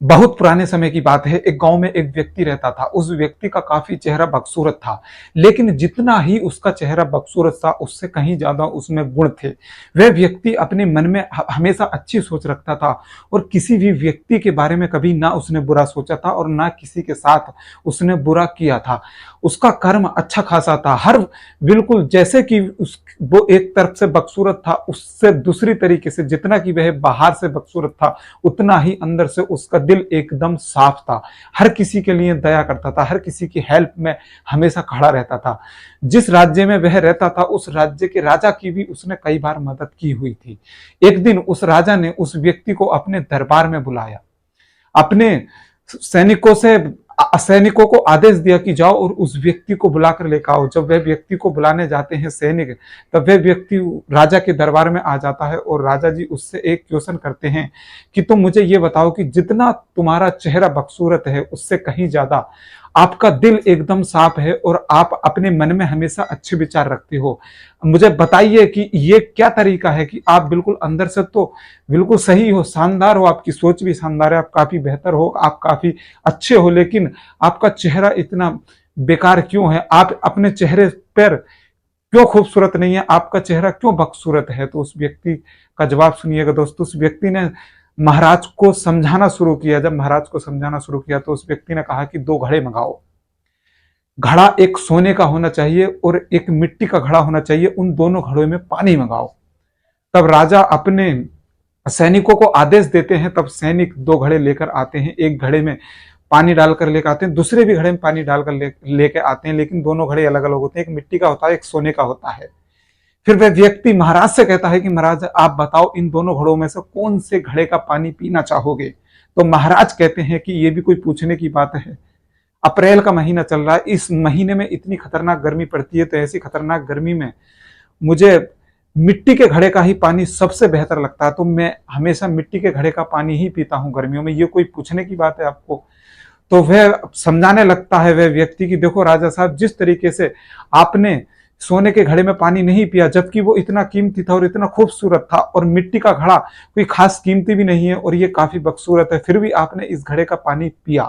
बहुत पुराने समय की बात है। एक गांव में एक व्यक्ति रहता था। उस व्यक्ति का काफी चेहरा बदसूरत था, लेकिन जितना ही उसका चेहरा बदसूरत था उससे कहीं ज्यादा उसमें गुण थे। वह व्यक्ति अपने मन में हमेशा अच्छी सोच रखता था और किसी भी व्यक्ति के बारे में कभी ना उसने बुरा सोचा था और ना किसी के साथ उसने बुरा किया था। उसका कर्म अच्छा खासा था। हर बिल्कुल जैसे कि वो एक तरफ से बदसूरत था, उससे दूसरी तरीके से जितना कि वह बाहर से बदसूरत था उतना ही अंदर से उसका दिल एकदम साफ था। हर किसी के लिए दया करता था, हर किसी की हेल्प में हमेशा खड़ा रहता था। जिस राज्य में वह रहता था उस राज्य के राजा की भी उसने कई बार मदद की हुई थी। एक दिन उस राजा ने उस व्यक्ति को अपने दरबार में बुलाया। अपने सैनिकों से सैनिकों को आदेश दिया कि जाओ और उस व्यक्ति को बुलाकर लेकर आओ। जब वह व्यक्ति को बुलाने जाते हैं सैनिक, तब वह व्यक्ति राजा के दरबार में आ जाता है और राजा जी उससे एक क्वेश्चन करते हैं कि तुम मुझे ये बताओ कि जितना तुम्हारा चेहरा बदसूरत है उससे कहीं ज्यादा आपका दिल एकदम साफ है और आप अपने मन में हमेशा अच्छे विचार रखते हो। मुझे बताइए कि ये क्या तरीका है कि आप बिल्कुल अंदर से तो बिल्कुल सही हो, शानदार हो, आपकी सोच भी शानदार है, आप काफी बेहतर हो, आप काफी अच्छे हो, लेकिन आपका चेहरा इतना बेकार क्यों है? आप अपने चेहरे पर क्यों खूबसूरत नहीं है? आपका चेहरा क्यों बदसूरत है? तो उस व्यक्ति का जवाब सुनिएगा दोस्तों। उस व्यक्ति ने महाराज को समझाना शुरू किया। जब महाराज को समझाना शुरू किया तो उस व्यक्ति ने कहा कि 2 घड़े मंगाओ। घड़ा एक सोने का होना चाहिए और एक मिट्टी का घड़ा होना चाहिए। उन दोनों घड़ों में पानी मंगाओ। तब राजा अपने सैनिकों को आदेश देते हैं। तब सैनिक 2 घड़े लेकर आते हैं। एक घड़े में पानी डालकर लेकर आते हैं, दूसरे भी घड़े में पानी डालकर लेकर आते हैं, लेकिन दोनों घड़े अलग अलग होते हैं। एक मिट्टी का होता है, एक सोने का होता है। फिर वह व्यक्ति महाराज से कहता है कि महाराज आप बताओ इन दोनों घड़ों में से कौन से घड़े का पानी पीना चाहोगे? तो महाराज कहते हैं कि ये भी कोई पूछने की बात है। अप्रैल का महीना चल रहा है, इस महीने में इतनी खतरनाक गर्मी पड़ती है, तो ऐसी खतरनाक गर्मी में मुझे मिट्टी के घड़े का ही पानी सबसे बेहतर लगता है, तो मैं हमेशा मिट्टी के घड़े का पानी ही पीता हूं गर्मियों में। ये कोई पूछने की बात है आपको? तो वह समझाने लगता है वह व्यक्ति कि देखो राजा साहब, जिस तरीके से आपने सोने के घड़े में पानी नहीं पिया, जबकि वो इतना कीमती था और इतना खूबसूरत था, और मिट्टी का घड़ा कोई खास कीमती भी नहीं है और ये काफी बदसूरत है, फिर भी आपने इस घड़े का पानी पिया।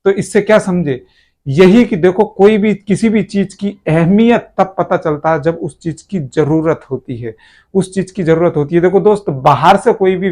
तो इससे क्या समझे? यही कि देखो, कोई भी किसी भी चीज की अहमियत तब पता चलता है जब उस चीज की जरूरत होती है। उस चीज की जरूरत होती है। देखो दोस्त, बाहर से कोई भी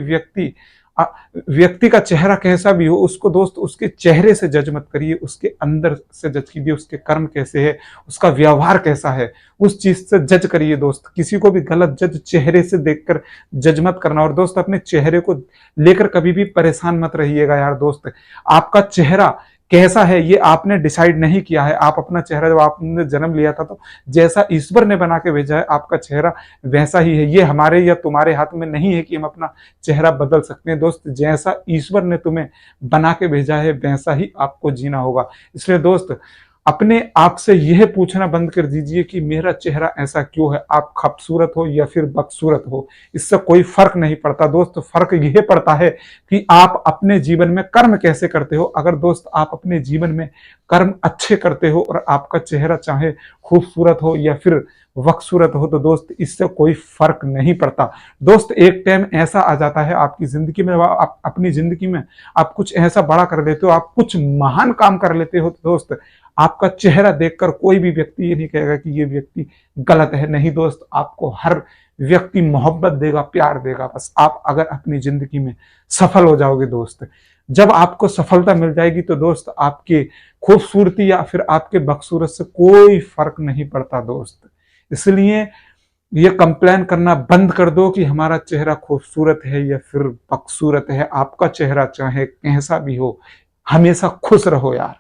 व्यक्ति का चेहरा कैसा भी हो, उसको दोस्त उसके चेहरे से जज मत करिए, उसके अंदर से जज कीजिए। उसके कर्म कैसे है, उसका व्यवहार कैसा है, उस चीज से जज करिए दोस्त। किसी को भी गलत जज चेहरे से देखकर जज मत करना। और दोस्त, अपने चेहरे को लेकर कभी भी परेशान मत रहिएगा यार दोस्त। आपका चेहरा कैसा है ये आपने डिसाइड नहीं किया है। आप अपना चेहरा जब आपने जन्म लिया था तो जैसा ईश्वर ने बना के भेजा है आपका चेहरा वैसा ही है। ये हमारे या तुम्हारे हाथ में नहीं है कि हम अपना चेहरा बदल सकते हैं दोस्त। जैसा ईश्वर ने तुम्हें बना के भेजा है वैसा ही आपको जीना होगा। इसलिए दोस्त, अपने आप से यह पूछना बंद कर दीजिए कि मेरा चेहरा ऐसा क्यों है। आप खूबसूरत हो या फिर बदसूरत हो, इससे कोई फर्क नहीं पड़ता दोस्त। फर्क यह पड़ता है कि आप अपने जीवन में कर्म कैसे करते हो। अगर दोस्त आप अपने जीवन में कर्म अच्छे करते हो और आपका चेहरा चाहे खूबसूरत हो या फिर बदसूरत हो, तो दोस्त इससे कोई फर्क नहीं पड़ता। दोस्त, एक टाइम ऐसा आ जाता है आपकी जिंदगी में, आप अपनी जिंदगी में आप कुछ ऐसा बड़ा कर लेते हो, आप कुछ महान काम कर लेते हो, तो दोस्त आपका चेहरा देखकर कोई भी व्यक्ति ये नहीं कहेगा कि ये व्यक्ति गलत है। नहीं दोस्त, आपको हर व्यक्ति मोहब्बत देगा, प्यार देगा। बस आप अगर अपनी जिंदगी में सफल हो जाओगे दोस्त, जब आपको सफलता मिल जाएगी तो दोस्त आपकी खूबसूरती या फिर आपके बदसूरत से कोई फर्क नहीं पड़ता दोस्त। इसलिए ये कंप्लेन करना बंद कर दो कि हमारा चेहरा खूबसूरत है या फिर बदसूरत है। आपका चेहरा चाहे कैसा भी हो, हमेशा खुश रहो यार।